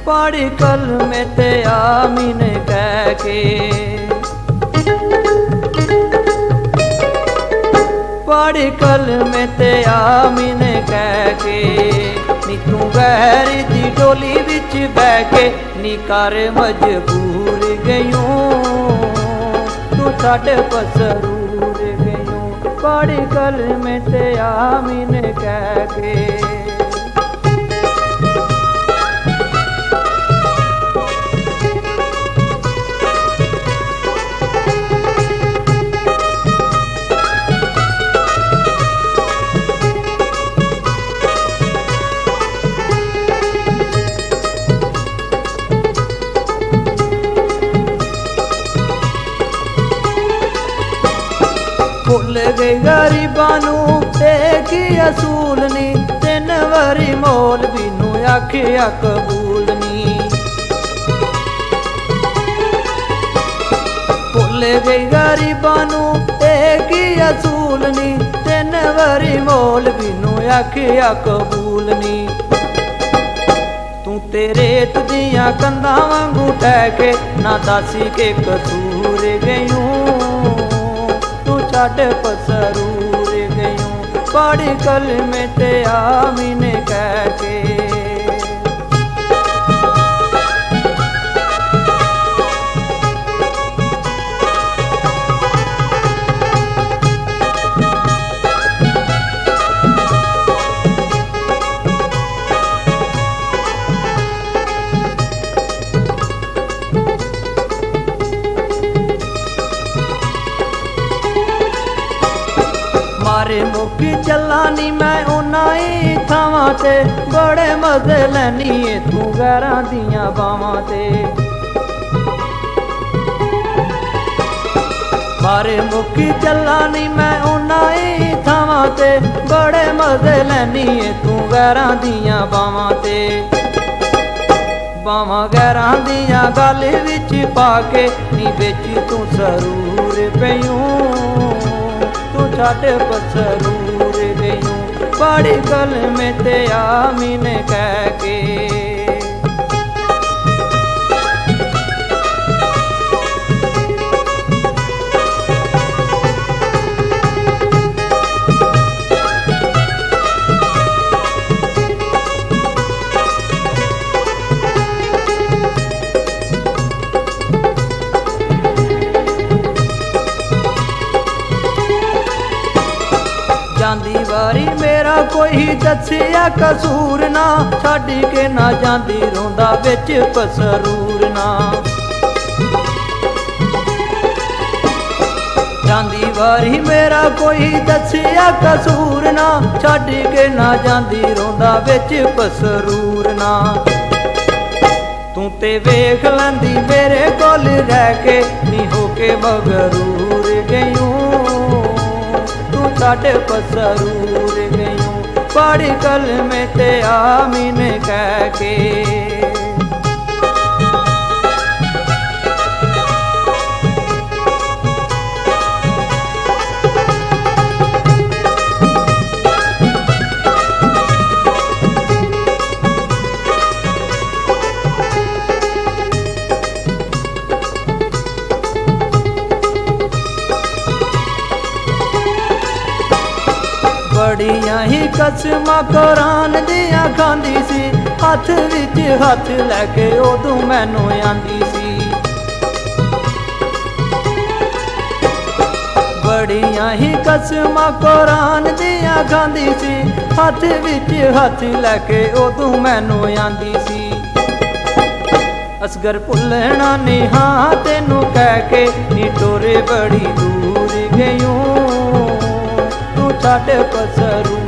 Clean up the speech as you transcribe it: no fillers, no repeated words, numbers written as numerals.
पढ़ी कलमे ते आमीन कह के, पढ़ी कलमे ते आमीन कह के, नी तू गैरी दी डोली विच बह के, नी कर मजबूर गयूं तू छड़ पसरूर गयूं। पढ़ी कलमे ते आमीन कह के, भुल गई गरीबां नूं ते की असूल नी, 3 वारी मौलवी नूं आखिया कबूल नी। भुल गई गरीबां नूं ते की असूल नी, 3 वारी मौलवी नूं आखिया कबूल नी। तू ते रेत दियां कंधां वांगू ठह के, ना दासी के कसूर गयूं छड़ पसरूर गयूं। पढ़ी कलमे ते आमीन कह के, मारे मुकी चला नी मैं उन्हां ही थावां ते, बड़े मजे लैनी ए तू गैरां दियां बावां ते। मारे मुकी चला नी मैं उन्हां ही थावां ते, बड़े मजे लैनी ए तू गैरां दियां बावां ते। बावां गैरां दियां गल विच पा के, नी बिच तू सरूर पयूं तू छड़ पसरूर गयूं। पढ़ी कलमे ते आमीन कह के, जांदी वारी मेरा कोई दसिया कसूर ना, छड्ड के ना जांदी रोंदा विच पसरूर ना। जांदी वारी मेरा कोई दसिया कसूर ना, छड्ड के ना जांदी रोंदा विच पसरूर ना। तू ते वेख लैंदी मेरे कोल रह के, नी हो के मगरूर गयूं छड़ पसरूर गयूं। पढ़ी कलमे ते आमीन कह के, बड़ियां ही कसमां कुरान दियां खांदी सी, हथ विच हथ लैके उदों मैनू आंदी सी। बड़ियां ही कसमां कुरान दियां खांदी सी, हथ विच हथ लैके उदों मैनू आंदी सी। असगर भुलना नी हां तेनू कह के, नी टोरे बड़ी दूर गयूं छड़ पसरूर